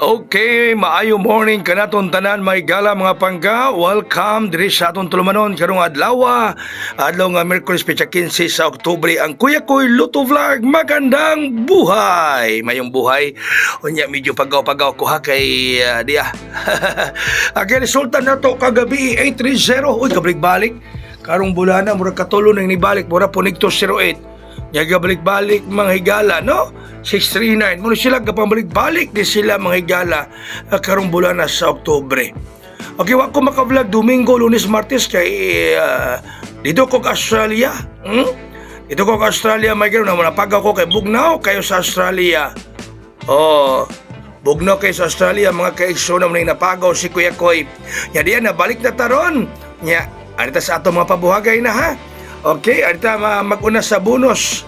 Okay, maayo morning kanaton tanan may gala mga pangga. Welcome diri sa aton tulumanon karong adlaw. Adlaw nga Miyerkules petsa 15 sa Oktubre ang Kuya Koy Luto Vlog. Magandang buhay. Mayong buhay. Unya medyo pagaw-pagaw ko ha kay diya. Ang resulta nato kagabi 830. Uy, kabalik-balik. Karong bulana mura katulo nang nibalik mura punigto 08. Nga balik-balik mga higala, no? 639. Muna sila kapambalik-balik di sila mga higala karong bulan na sa Oktubre. Okay, wako maka-vlog Domingo, Lunes, Martes kay dito ko Australia. Dito ko Australia, may gano'n na napagaw ko kay Bugnaw kayo sa Australia. Oh, Bugnaw kayo sa Australia, mga kaigso na muna napagaw si Kuya Koy. Nga diyan, nabalik na taron. Nga, anita sa ato mga pabuhagay na ha. Okay, arita mag-una sa bonus.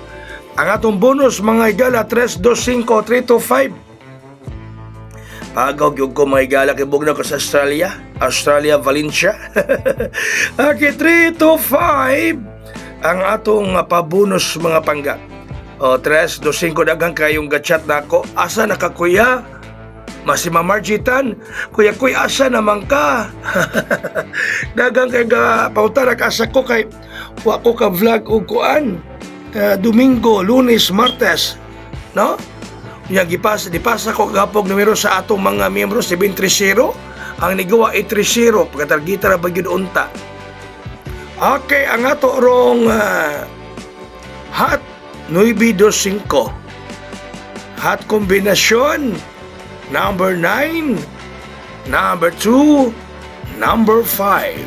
Ang atong bonus mga higala 325. Pagaw gyud ko mga higala kay bugnaw ko sa Australia, Valencia. Okay, 325 ang atong pabonus mga pangga. O 325 daghang kayong gachat nako. Asa na ka kuya? Masima Margitan, kuya kuy asa naman ka? Dagang kay pautara ka asa ko kay wa ko ka vlog og kuan. Domingo, Lunes, Martes, no? Di pasa ko gapog numero sa atong mga miyembro 730, ang nigawa 830 pagkatargita ra bagyud unta. Okay, ang ato rong hot 925. Hot kombinasyon number 9, number 2, number 5.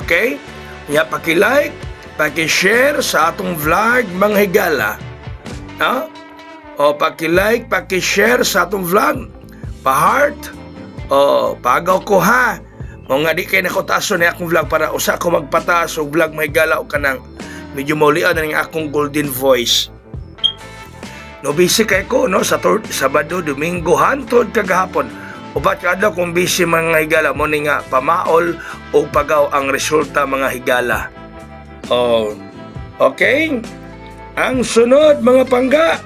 Okay? Nga paki-like, paki-share sa atong vlog mga higala. Ha? O paki-like, paki-share sa atong vlog. Pa-heart. O pagaw ko ha. Mga di kayo nakutaso na akong vlog para usa ko magpataas o vlog mga higala o kanang medyo maulian na ng akong golden voice. No busy kay ko no sa Sabado, Domingo hantod kagahapon. Ubat kada kung busy mga higala mo ni nga pamaol o pagaw ang resulta mga higala. Oh. Okay. Ang sunod mga pangga.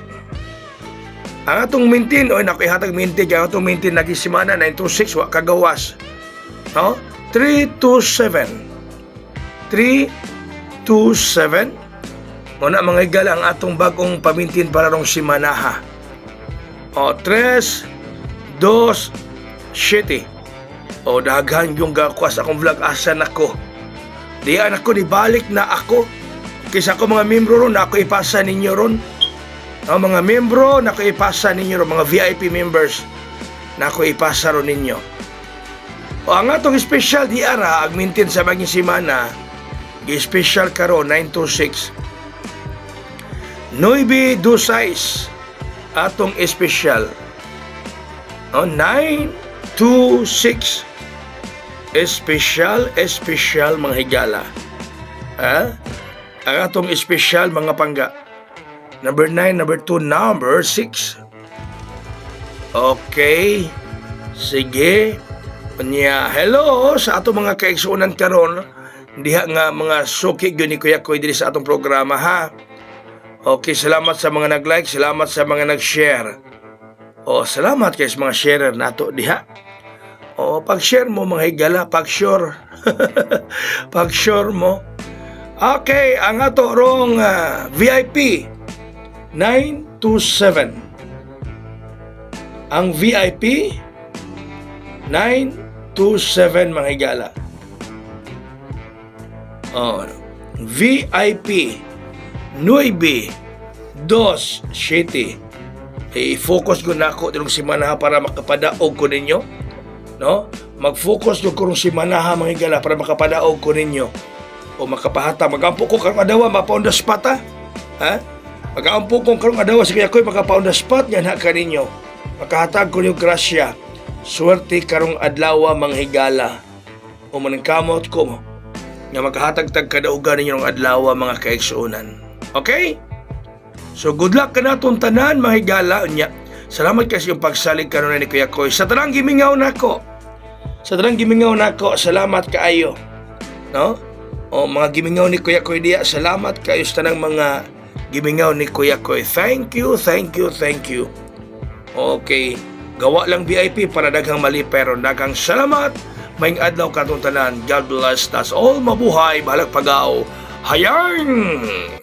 Ang atong mintin o nakihatag mintin kay atong mintin lagi semana 926 wa kagawas. No? 327. 327 Muna mga higala ang atong bagong pamintin para rong simanaha. O 3, 2, 7. O daghan yung gakwas akong vlog asan ako. Diyan ako nibalik na ako. Kisa ako mga membro ron na ako ipasa ninyo ron. O mga membro na ako ipasa ninyo ron. Mga VIP members na ako ipasa ron ninyo. O ang atong special di ara ang mintin sa baging simana. Special karo 926. 926 atong espesyal. 926 espesyal mga higala. Ang atong espesyal mga pangga. Number 9, number 2, number 6. Okay. Sige. Hello sa atong mga kaigsunan karon. Diha nga mga suki gyud ni Kuya Koy diri sa atong programa ha. Okay, salamat sa mga nag-like, salamat sa mga nag-share. O, salamat kayo sa mga sharer nato diha. O, pag-share mo mga higala, pag-share. Pag-share mo. Okay, ang ato rong VIP 927. Ang VIP 927 mga higala. O, VIP 927. I-focus ko na ako itong simana para makapadaog ko ninyo. No? Mag-focus ko kung simana mga higala para makapadaog ko ninyo. O makapahata. Mag-ampo ko karong adawa, mapa-on the spot ha? Mag-ampo ko karong adawa, sige ako'y maka-on the spot yan ha ka ninyo. Makahatag ko ninyo grasya. Swerte karong adlaw mga higala. O manangkamot ko mo. Nga makahatag-tag kadaugan ninyo ng adlaw mga kaigsuunan. Okay? So good luck ka na itong tanan mga higala. Salamat kasi yung pagsalig karon ni Kuya Koy. Sa tanang gimingaw nako. Salamat kaayo. No? O mga gimingaw ni Kuya Koy diya, salamat kayo sa tanang mga gimingaw ni Kuya Koy. Thank you. Okay. Gawa lang VIP para daghang mali pero daghang salamat. Maing adlaw katong tanan. God bless us all. Mabuhay, bahalag pagaw. Hayang!